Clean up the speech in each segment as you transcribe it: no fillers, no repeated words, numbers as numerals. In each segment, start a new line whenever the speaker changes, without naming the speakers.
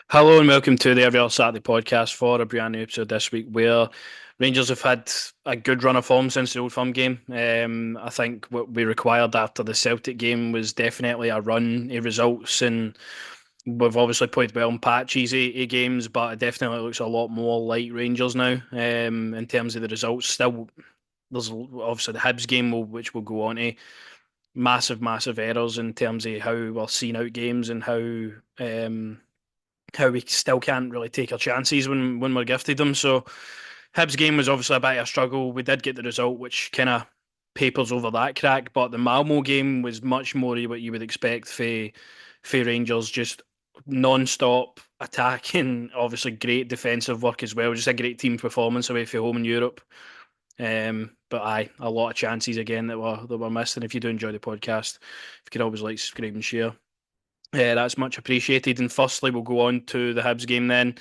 Hello and welcome to the Every Other Saturday podcast for a brand new episode this week where Rangers have had a good run of form since the Old Firm game. I think what we required after the Celtic game was definitely a run of results, and we've obviously played well in patches of games, but it definitely looks a lot more like Rangers now in terms of the results. Still, there's obviously the Hibs game, which we'll go on to. Massive errors in terms of how we're seeing out games and how we still can't really take our chances when we're gifted them. So Hibs game was obviously a bit of a struggle. We did get the result, which kind of papers over that crack. But the Malmo game was much more what you would expect for Rangers, just non-stop attacking. Obviously, great defensive work as well. Just a great team performance away from home in Europe. But aye, a lot of chances again that were missed. And if you do enjoy the podcast, if you could always like, subscribe, and share. That's much appreciated. And firstly, we'll go on to the Hibs game then.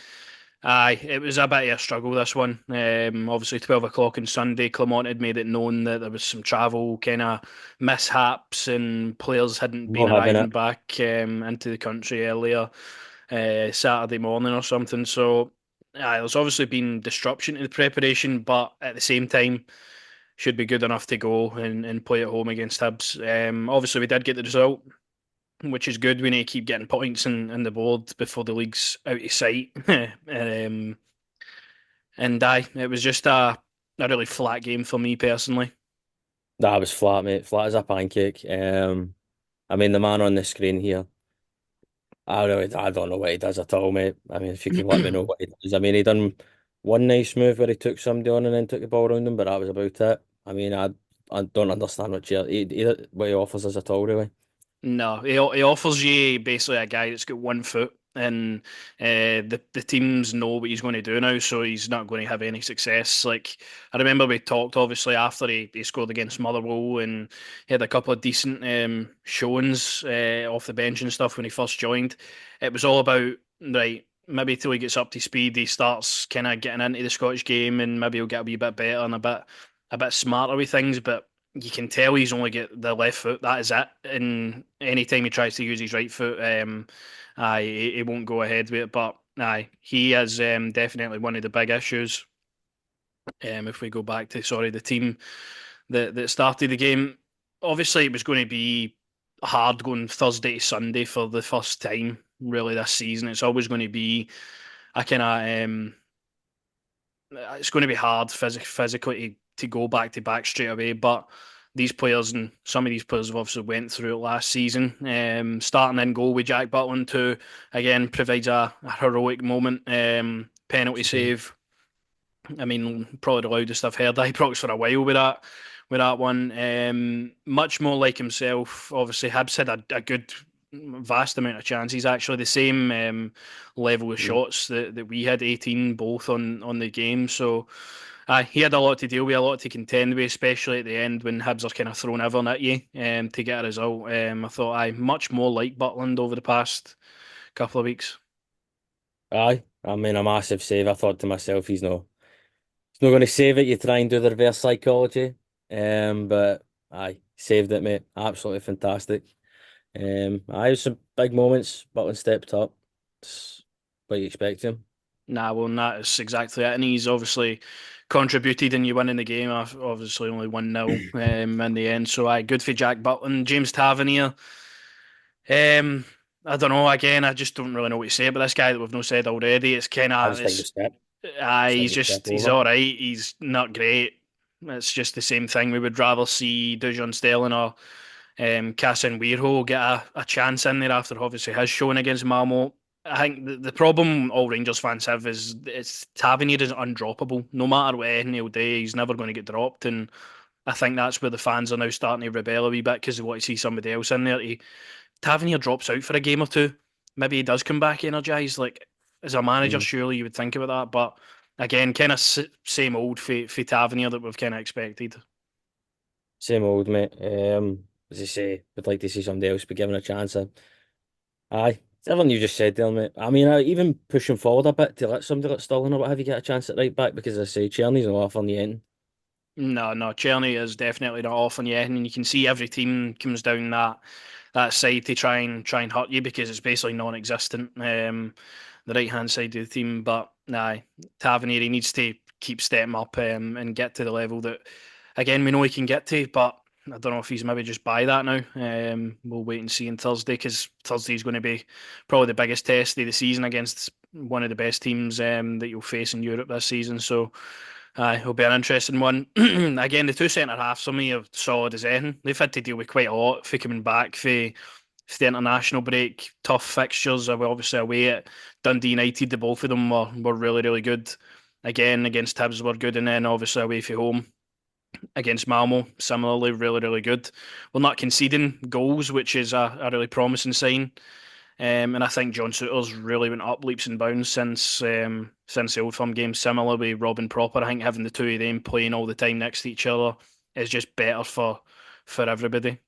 Aye, it was a bit of a struggle, this one. Obviously, 12 o'clock on Sunday, Clement had made it known that there was some travel kind of mishaps and players hadn't been
Not having
arriving
it.
back into the country earlier Saturday morning or something. So, there's obviously been disruption to the preparation, but at the same time, should be good enough to go and play at home against Hibs. Obviously, we did get the result, which is good. We need to keep getting points in the board before the league's out of sight. And it was just a really flat game for me personally.
That was flat, mate. Flat as a pancake. I mean, the man on the screen here, I don't know what he does at all, mate. I mean, if you can let me know what he does. I mean, he done one nice move where he took somebody on and then took the ball around him, but that was about it. I mean, I don't understand what he offers us at all, really.
No, he offers you basically a guy that's got 1 foot, and the teams know what he's going to do now, so he's not going to have any success. Like I remember we talked obviously after he scored against Motherwell, and he had a couple of decent showings off the bench and stuff when he first joined. It was all about right. Maybe till he gets up to speed, he starts kind of getting into the Scottish game, and maybe he'll get a wee bit better and a bit smarter with things, but you can tell he's only got the left foot. That is it. And anytime he tries to use his right foot, he won't go ahead with it. But he is definitely one of the big issues. If we go back to the team that started the game, obviously it was going to be hard going Thursday to Sunday for the first time really this season. It's always going to be a kind of it's going to be hard physically to go back to back straight away. But these players and some of these players have obviously went through it last season. Starting in goal with Jack Butland, who again provides a heroic moment. Penalty save. I mean, probably the loudest I've heard Ibrox for a while with that one. Much more like himself. Obviously, Hibs had a good vast amount of chances. Actually, the same level of
Mm.
shots that we had, 18 both on the game. So he had a lot to deal with, a lot to contend with, especially at the end when Hibs are kind of throwing everything at you to get a result. I thought I much more like Butland over the past couple of weeks.
Aye, I mean, a massive save. I thought to myself, he's not going to save it. You try and do the reverse psychology. But aye, saved it, mate. Absolutely fantastic. Aye, some big moments. Butland stepped up. It's what you expect him.
Nah, well, that is exactly it. And he's obviously contributed and you win in the game. Obviously, only 1-0 in the end. So, good for Jack Butland. James Tavernier. Um, I don't know. Again, I just don't really know what to say about this guy that we've not said already. It's kind
I
of,
just think the step. Just think
he's
the step
he's
over.
all right. He's not great. It's just the same thing. We would rather see Dujon Sterling or Casan Weirho get a chance in there after obviously his showing against Malmo. I think the problem all Rangers fans have is it's Tavernier is undroppable. No matter what any will do, he's never going to get dropped. And I think that's where the fans are now starting to rebel a wee bit because they want to see somebody else in there. Tavernier drops out for a game or two. Maybe he does come back energised. Like as a manager,
Mm.
surely you would think about that. But again, kind of same old for Tavernier that we've kind of expected.
Same old, mate. As I say, would like to see somebody else be given a chance. Aye, it's everything you just said there, mate. I mean, even pushing forward a bit to let somebody like Sterling or what have you get a chance at right back because as I say Tierney's not off on the end.
No, Czerny is definitely not off on yet, and you can see every team comes down that side to try and hurt you because it's basically non-existent. the right hand side of the team. But nah, Tavernier needs to keep stepping up and get to the level that again we know he can get to, but. I don't know if he's maybe just by that now. We'll wait and see on Thursday because Thursday is going to be probably the biggest test of the season against one of the best teams that you'll face in Europe this season. So it'll be an interesting one. Again, the two centre halves for me are solid as anything. They've had to deal with quite a lot for coming back for the international break. Tough fixtures. We're obviously away at Dundee United. The both of them were really, really good. Again, against Hibs were good, and then obviously away from home against Malmo, similarly, really, really good. We're not conceding goals, which is a really promising sign. And I think John Souttar's really went up leaps and bounds since the Old Firm game. Similarly, Robin Propper, I think having the two of them playing all the time next to each other is just better for everybody.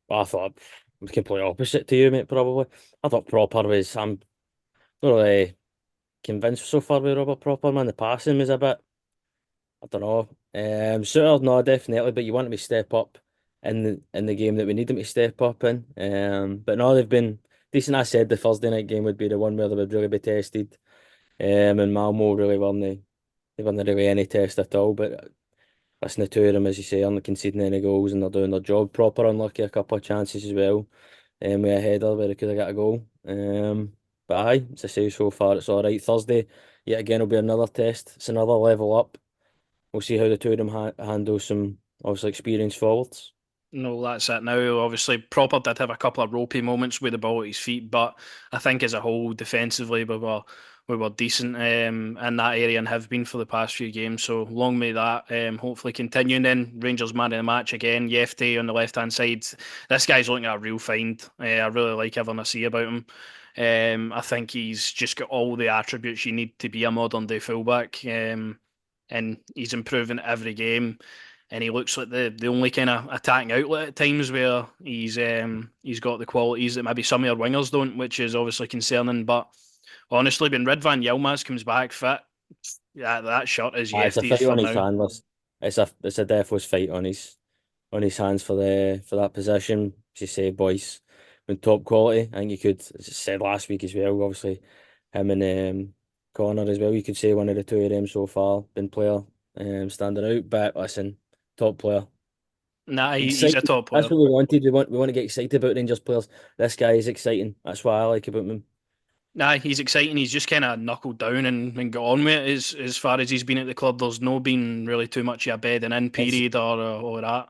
I thought I'm completely opposite to you, mate, probably. I thought Proper was, I'm not really convinced so far with Robert Proper, man. The passing was a bit, I don't know. Suter, no, definitely, but you want him to step up in the game that we need him to step up in. But no, they've been decent. I said the Thursday night game would be the one where they would really be tested. And Malmo really weren't really any test at all. But listen, the two of them, as you say, aren't conceding any goals and they're doing their job. Proper unlucky a couple of chances as well. With a header where he could have got a goal. But aye, as I say, so far it's all right. Thursday, yet again, will be another test. It's another level up. We'll see how the two of them handle some obviously experienced forwards.
No, that's it now. Obviously, Proper did have a couple of ropey moments with the ball at his feet, but I think as a whole, defensively, we were decent in that area and have been for the past few games. So long may that hopefully continue. And then Rangers man of the match again, Yefte on the left hand side. This guy's looking at a real find. I really like everything I see about him. I think he's just got all the attributes you need to be a modern day fullback, and he's improving every game and he looks like the only kind of attacking outlet at times where he's got the qualities that maybe some of our wingers don't, which is obviously concerning. But honestly, when Ridvan Yilmaz comes back fit, yeah, that shot is
It's a
Yefty's
fight
for
on his
now.
hands. It's a deathless fight on his hands for that position. As you say, boys, when top quality. I think you could, as I said last week as well. Obviously, him and Connor as well. You could say one of the two of them so far been player standing out. But listen, top player.
Nah, he's a
Exciting.
top
That's
player.
what we wanted. We want to get excited about Rangers players. This guy is exciting. That's what I like about him.
Nah, he's exciting. He's just kind of knuckled down and got on with it. As far as he's been at the club, there's no been really too much of a bedding in
It's
period or that.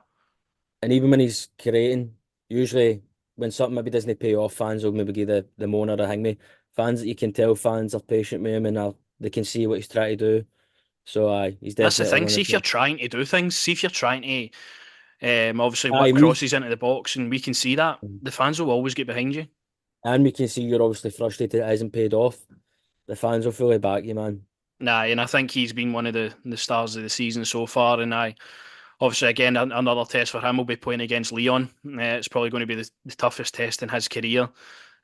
And even when he's creating, usually when something maybe doesn't pay off, fans will maybe give the moan or the hang me. Fans that you can tell fans are patient with him and they can see what he's trying to do. So he's
That's the
definitely
thing.
one
See
of
if you're
the.
trying to do things. See if you're trying to obviously
Aye,
whip
we
crosses into the box, and we can see that the fans will always get behind you.
and we can see you're obviously frustrated it hasn't paid off. The fans will fully back you, man.
Nah, and I think he's been one of the stars of the season so far. And obviously again another test for him will be playing against Leon. It's probably going to be the toughest test in his career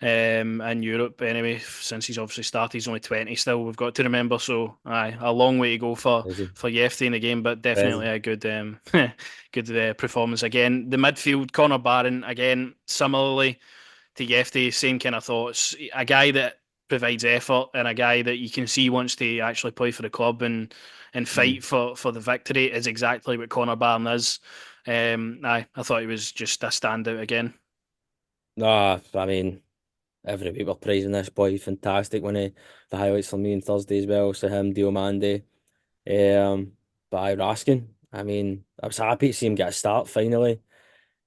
in Europe. Anyway, since he's obviously started, he's only 20 still. We've got to remember. So a long way to go
Crazy.
for Yefty in the game, but definitely
Crazy.
a good good performance again. The midfield, Connor Barron again, similarly to Yefty, same kind of thoughts. A guy that provides effort and a guy that you can see wants to actually play for the club and
Mm.
fight for the victory is exactly what Connor Barron is. I thought he was just a standout again.
No, I mean, every week we're praising this boy. Fantastic. The highlights for me on Thursday as well. So him, Diomande. But I Raskin, I mean, I was happy to see him get a start finally.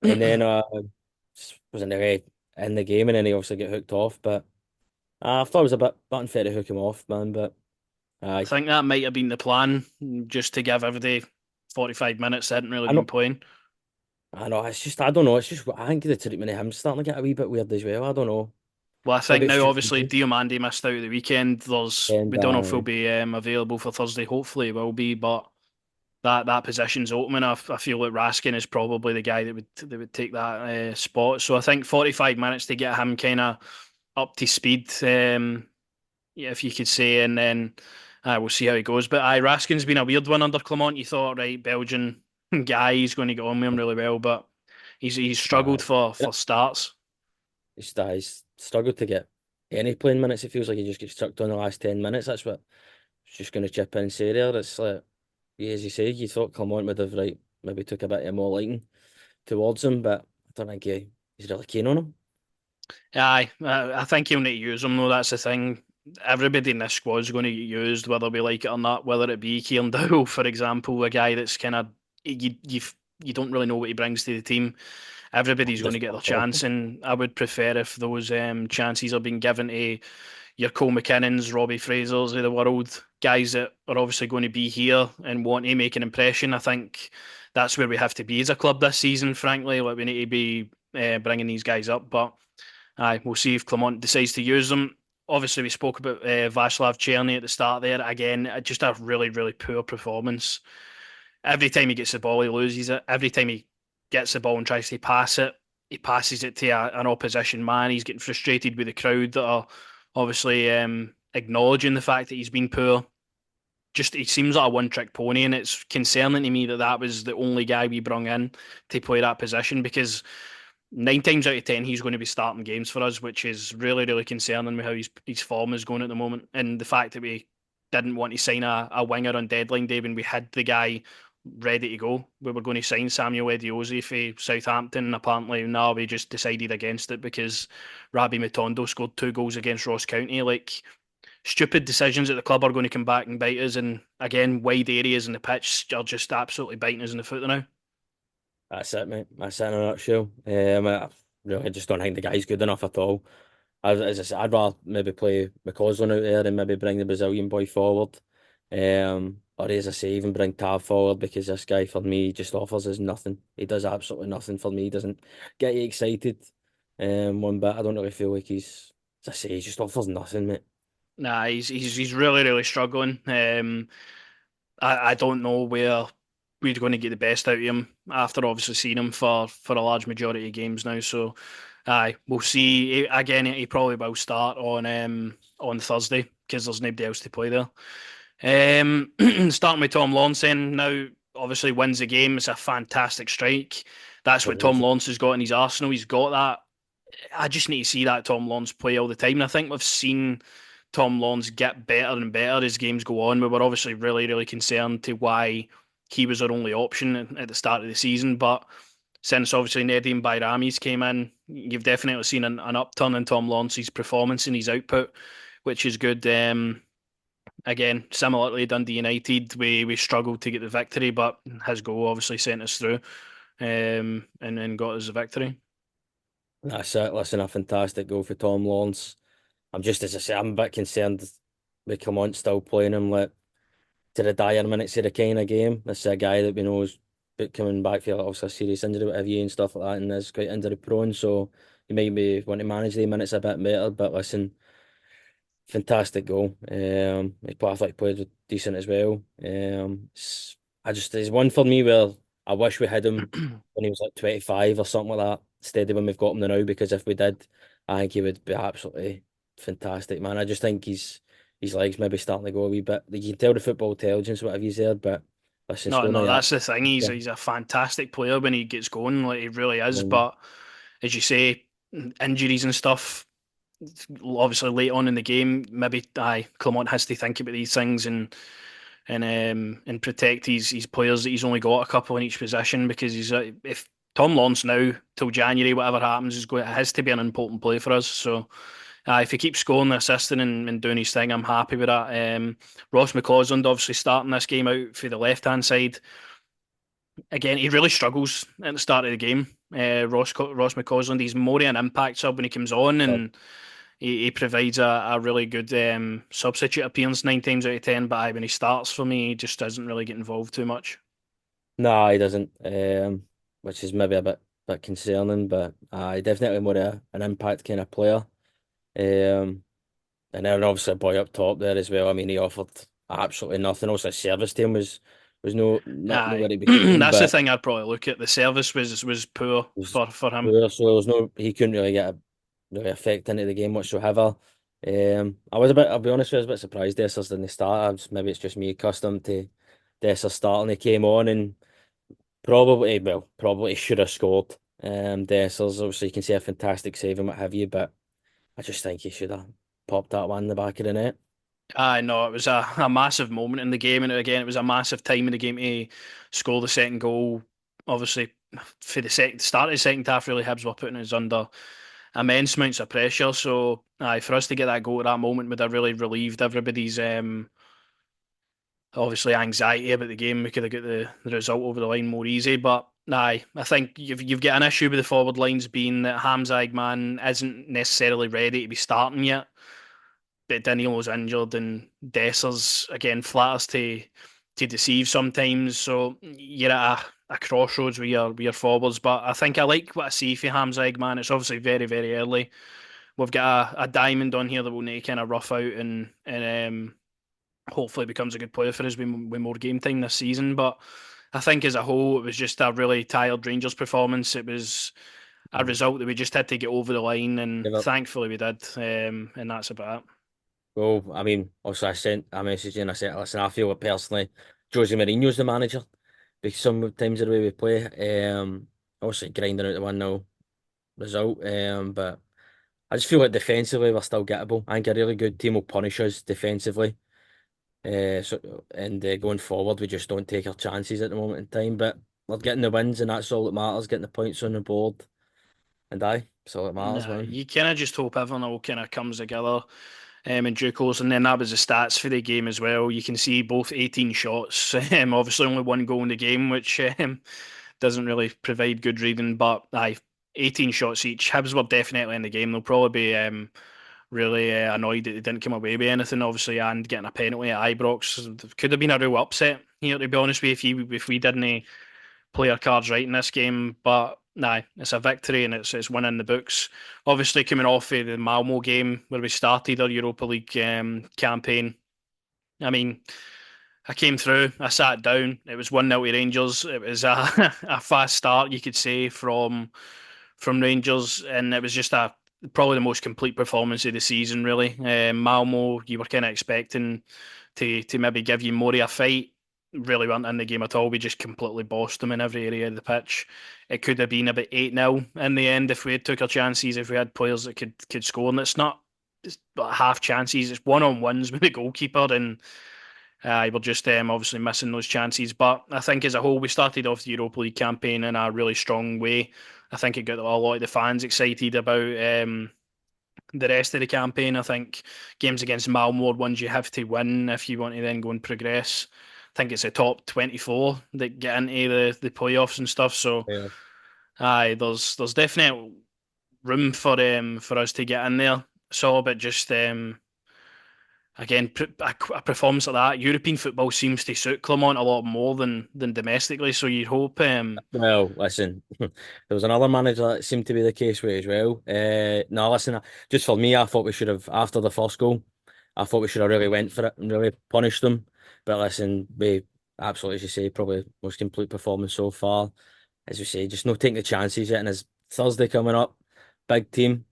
And then just wasn't really in the game and then he obviously get hooked off. But I thought it was a bit unfair to hook him off, man. But
I
aye.
think that might have been the plan, just to give everybody 45 minutes they hadn't really
I
been
know
playing.
I know, it's just I don't know, it's just I think the treatment of him starting to get a wee bit weird as well. I don't know.
Well, I think
Maybe it's
now
just
obviously
me.
Diomande missed out the weekend.
And
We don't know if he'll be available for Thursday. Hopefully he will be, but that position's open. I feel like Raskin is probably the guy that would take that spot. So I think 45 minutes to get him kind of up to speed, yeah, if you could say, and then we'll see how he goes. But Raskin's been a weird one under Clement. You thought, right, Belgian guy, he's going to get on with him really well, but he's struggled
aye.
for starts.
He's struggled to get. any playing minutes. It feels like he just gets chucked on the last 10 minutes. That's what I was just going to chip in and say there. It's like, yeah, as you say, you thought Clement would have right maybe took a bit of more liking towards him, but I don't think he's really keen on him.
Aye, I think he'll need to use him though. That's the thing. Everybody in this squad is going to get used, whether we like it or not. Whether it be Kieran Dowell, for example, a guy that's kind of you don't really know what he brings to the team. Everybody's going to
Just
get their
fuck
chance,
off.
and I would prefer if those chances are being given to your Cole McKinnons, Robbie Frasers of the world, guys that are obviously going to be here and want to make an impression. I think that's where we have to be as a club this season. Frankly, like we need to be bringing these guys up, but. Aye, we'll see if Clement decides to use them. Obviously, we spoke about Václav Cherny at the start there. Again, just a really, really poor performance. Every time he gets the ball, he loses it. Every time he gets the ball and tries to pass it, he passes it to an opposition man. He's getting frustrated with the crowd that are obviously acknowledging the fact that he's been poor. Just he seems like a one-trick pony, and it's concerning to me that that was the only guy we brung in to play that position because 9 times out of 10 he's going to be starting games for us, which is really, really concerning with how his form is going at the moment. And the fact that we didn't want to sign a winger on deadline day when we had the guy ready to go. We were going to sign Samuel Eddiosi for Southampton, and apparently now we just decided against it because Rabbi Matondo scored 2 goals against Ross County. Like, stupid decisions at the club are going to come back and bite us. And again, wide areas in the pitch are just absolutely biting us in the foot now.
That's it, mate. That's it in a nutshell. I really just don't think the guy's good enough at all. As I said, I'd rather maybe play McCausland out there and maybe bring the Brazilian boy forward. Or as I say, even bring Tav forward because this guy for me just offers us nothing. He does absolutely nothing for me. He doesn't get you excited. One bit. I don't really feel like as I say, he just offers nothing, mate.
Nah, he's really, really struggling. I don't know where we're going to get the best out of him after obviously seeing him for a large majority of games now. So, aye, we'll see. Again, he probably will start on Thursday because there's nobody else to play there. Starting with Tom Lawrence then now obviously wins the game. It's a fantastic strike. That's what Tom
Brilliant.
Lawrence has got in his arsenal. He's got that. I just need to see that Tom Lawrence play all the time. And I think we've seen Tom Lawrence get better and better as games go on. We were obviously really, really concerned to why he was our only option at the start of the season. But since obviously Nedim Bayrami's came in, you've definitely seen an upturn in Tom Lawrence's performance and his output, which is good. Again, similarly Dundee United, we struggled to get the victory, but his goal obviously sent us through and then got us the victory.
That's it. Listen, a fantastic goal for Tom Lawrence. I'm just as I say, I'm a bit concerned with Clement still playing him like to the dire minutes of the kind of game. This is a guy that we know is coming back for like, obviously a serious injury, whatever you and stuff like that, and is quite injury prone. So you might be want to manage the minutes a bit better. But listen, fantastic goal. I thought he played decent as well. There's one for me where I wish we had him when he was like 25 or something like that, instead of when we've got him now. Because if we did, I think he would be absolutely fantastic, man. I just think his legs maybe starting to go a wee bit. You can tell the football intelligence, whatever he's there, but listen,
No,
scoring
no,
like that.
that's the thing. He's a fantastic player when he gets going, like he really is.
um,
But as you say, injuries and stuff, obviously late on in the game, maybe Clement has to think about these things and protect his players that he's only got a couple in each position because he's if Tom Lawrence now till January, whatever happens, is going has to be an important play for us. So if he keeps scoring, assisting, and doing his thing, I'm happy with that. Ross McCausland obviously starting this game out for the left hand side. Again, he really struggles at the start of the game. Ross McCausland, he's more of an impact sub when he comes on, and he provides a really good substitute appearance 9 times out of 10. But when he starts for me, he just doesn't really get involved too much.
no, he doesn't. Which is maybe a bit concerning, but he definitely more an impact kind of player. Um, And then obviously a boy up top there as well. I mean, he offered absolutely nothing. Also, his service team was not
Aye,
nowhere to be seen,
that's the
but
thing I'd probably look at. The service was poor
was
for him.
poor, so there was no he couldn't really get a really effect into the game whatsoever. I was a bit, I'll be honest with you, I was a bit surprised Dessers didn't start. Maybe it's just me accustomed to Dessers starting. He came on and probably should have scored. Dessers, obviously you can see a fantastic save and what have you, but I just think he should have. popped that one in the back of the net.
I know it was a massive moment in the game, and again, it was a massive time in the game to score the second goal. Obviously, for the start of the second half, really, Hibs were putting us under immense amounts of pressure. So, for us to get that goal at that moment would have really relieved everybody's obviously anxiety about the game. We could have got the result over the line more easy. But I think you've got an issue with the forward lines being that Hamza man isn't necessarily ready to be starting yet. But Danilo's injured and Dessers again flatters to deceive sometimes. So you're at a crossroads with your forwards. But I think I like what I see for Hamza man. It's obviously very, very early. We've got a diamond on here that we'll need to kind of rough out and hopefully becomes a good player for us with more game time this season. But I think as a whole, it was just a really tired Rangers performance. It was a
Mm.
result that we just had to get over the line, and
Give up.
thankfully we did. And that's about it.
Well, I mean, also I sent a message and I said, listen, I feel that personally, Jose Mourinho's the manager because sometimes of the way we play, obviously grinding out the 1-0 result, but I just feel like defensively we're still gettable. I think a really good team will punish us defensively. Going forward, we just don't take our chances at the moment in time. But we're getting the wins, and that's all that matters. Getting the points on the board, and that's all that matters,
Nah,
man.
you kind of just hope everyone all kind of comes together in due course. And then that was the stats for the game as well. You can see both 18 shots, obviously only one goal in the game, which doesn't really provide good reading. But 18 shots each. Hibs were definitely in the game. They'll probably be really annoyed that they didn't come away with anything, obviously, and getting a penalty at Ibrox could have been a real upset here, to be honest with you, if we didn't play our cards right in this game. But nah, it's a victory and it's winning the books. Obviously, coming off of the Malmo game where we started our Europa League campaign. I mean, I came through, I sat down. It was 1-0 to Rangers. It was a, a fast start, you could say, from Rangers, and it was just a probably the most complete performance of the season, really. Malmo, you were kind of expecting to maybe give you more of a fight. Really weren't in the game at all. We just completely bossed them in every area of the pitch. It could have been about 8-0 in the end if we had took our chances, if we had players that could score. And it's not just half chances, it's one on ones with the goalkeeper, and we're just obviously missing those chances. But I think as a whole, we started off the Europa League campaign in a really strong way. I think it got a lot of the fans excited about the rest of the campaign. I think games against Malmo are ones you have to win if you want to then go and progress. I think it's the top 24 that get into the playoffs and stuff. So,
Yeah.
there's definite room for us to get in there. It's all about just again, a performance like that. European football seems to suit Clermont a lot more than domestically. So you'd hope.
Well, listen, there was another manager that seemed to be the case with as well. No, listen, just for me, I thought we should have after the first goal. I thought we should have really went for it and really punished them. But listen, we absolutely, as you say, probably most complete performance so far. As you say, just no taking the chances yet. And as Thursday coming up, big team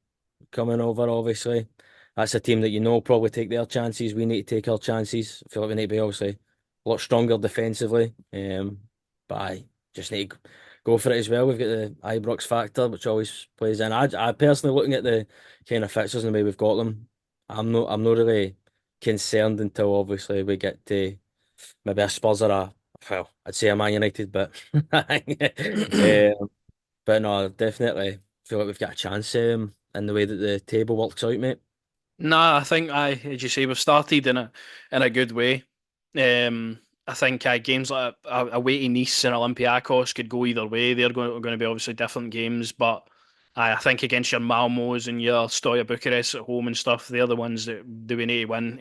coming over, obviously. That's a team that you know probably take their chances. We need to take our chances. I feel like we need to be obviously a lot stronger defensively. But I just need to go for it as well. We've got the Ibrox factor, which always plays in. I personally looking at the kind of fixtures and the way we've got them, I'm not really concerned until obviously we get to maybe a Spurs or well, I'd say a Man United, but but no, definitely feel like we've got a chance in the way that the table works out, mate.
Nah, I think as you say, we've started in a good way. I think games like away to Nice and Olympiacos could go either way. They're going to be obviously different games, but I think against your Malmos and your Stoya Bucharest at home and stuff, they're the ones that do we need to win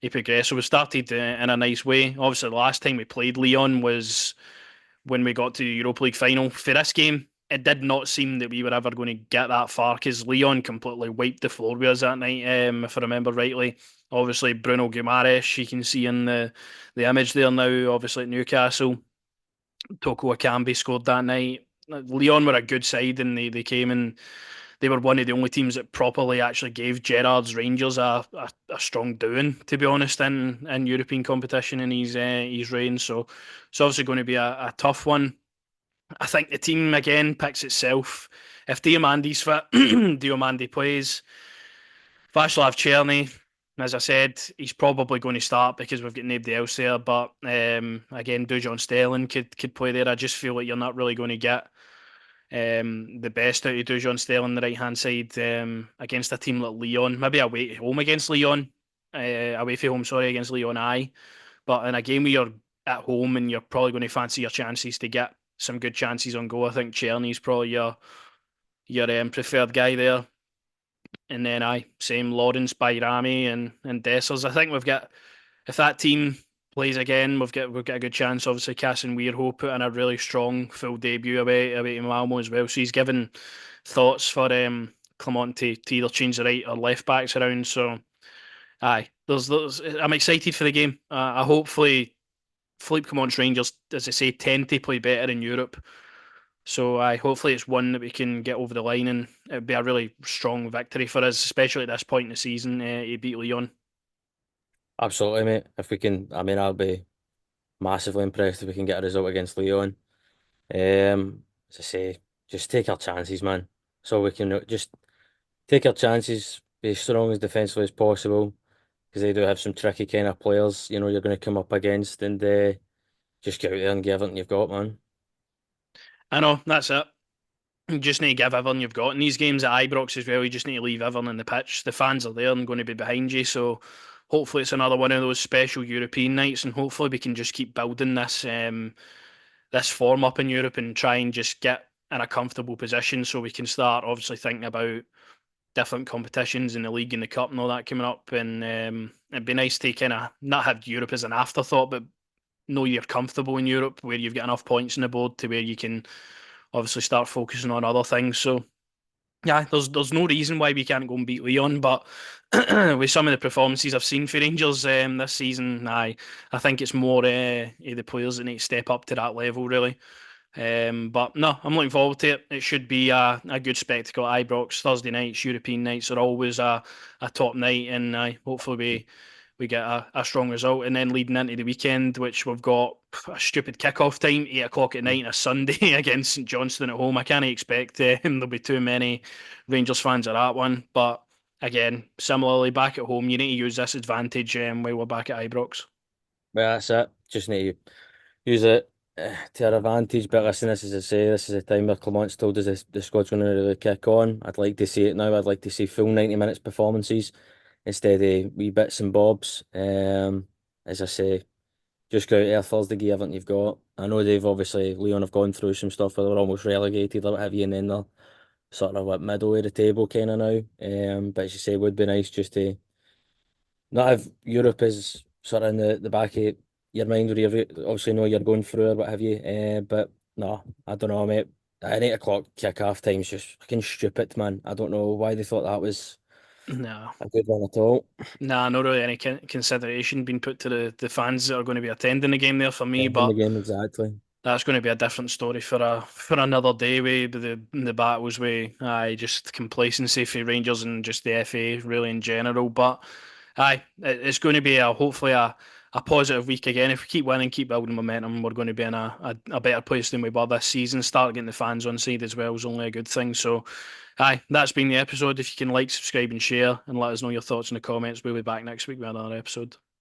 to progress. So we started in a nice way. Obviously, the last time we played Leon was when we got to the Europa League final. For this game, it did not seem that we were ever going to get that far because Leon completely wiped the floor with us that night, if I remember rightly. Obviously, Bruno Guimaraes, you can see in the image there now, obviously at Newcastle. Toko Akambi scored that night. Leon were a good side and they came and they were one of the only teams that properly actually gave Gerrard's Rangers a strong doing, to be honest, in European competition in his reign. So it's obviously going to be a tough one. I think the team again picks itself. If Diamandi's fit, Diamandi plays. Václav Cherny, as I said, he's probably going to start because we've got nobody else there. But again, Dujon Sterling could play there. I just feel like you're not really going to get the best out of Dujon Sterling the right hand side against a team like Lyon. Maybe away at home against Lyon, away from home, sorry, against Lyon. Aye, but in a game where you're at home and you're probably going to fancy your chances to get some good chances on goal, I think Cherny's probably your preferred guy there. And then I same Lawrence, Bayrami, and Dessers. I think we've got if that team plays again, we've got a good chance. Obviously, Casson Weirho put in a really strong full debut away to Malmo as well. So he's given thoughts for Clement to either change the right or left backs around. So aye, there's I'm excited for the game. I hopefully Philippe Clement's Rangers, as I say, tend to play better in Europe. So I hopefully it's one that we can get over the line, and it'd be a really strong victory for us, especially at this point in the season. To beat Lyon.
Absolutely, mate. If we can, I mean, I'll be massively impressed if we can get a result against Leon. As I say, just take our chances, man. So we can just take our chances, be as strong as defensively as possible, because they do have some tricky kind of players, you're going to come up against, and just get out there and give everything you've got, man.
I know that's it. You just need to give everything you've got in these games at Ibrox as well. You just need to leave everything in the pitch. The fans are there and going to be behind you. So hopefully it's another one of those special European nights, and hopefully we can just keep building this form up in Europe and try and just get in a comfortable position so we can start obviously thinking about different competitions in the league and the cup and all that coming up. And it'd be nice to kind of not have Europe as an afterthought, but know you're comfortable in Europe where you've got enough points on the board to where you can obviously start focusing on other things. So yeah, there's no reason why we can't go and beat Leon, but with some of the performances I've seen for Rangers this season, I think it's more the players that need to step up to that level really. But no, I'm looking forward to it. It should be a good spectacle at Ibrox. Thursday nights, European nights are always a top night, and hopefully we get a strong result. And then leading into the weekend, which we've got a stupid kickoff time, 8 o'clock at night on a Sunday against St Johnstone at home. I can't expect there'll be too many Rangers fans at that one. But again, similarly, back at home, you need to use this advantage while we're back at Ibrox.
Well, that's it. Just need to use it to our advantage. But listen, this is I say, this is the time where Clement's told us the squad's going to really kick on. I'd like to see it now. I'd like to see full 90 minutes performances instead of wee bits and bobs. As I say, just go out there Thursday, give everything you've got. I know they've obviously Leon have gone through some stuff where they're almost relegated or what have you, and then they're sort of like middle of the table kind of now. But as you say, it would be nice just to not have Europe as sort of in the back of your mind where you obviously know you're going through or what have you. But no, I don't know, mate. An 8 o'clock kick-off time is just fucking stupid, man. I don't know why they thought that was
No.
a good one at all.
Nah, not really any consideration being put to the fans that are going to be attending the game there for me,
In the
but
game, exactly.
that's going to be a different story for another day with the battles with just complacency for Rangers and just the FA really in general. But it's going to be hopefully a positive week again. If we keep winning, keep building momentum, we're going to be in a better place than we were this season. Start getting the fans on side as well is only a good thing. So that's been the episode. If you can like, subscribe, and share, and let us know your thoughts in the comments. We'll be back next week with another episode.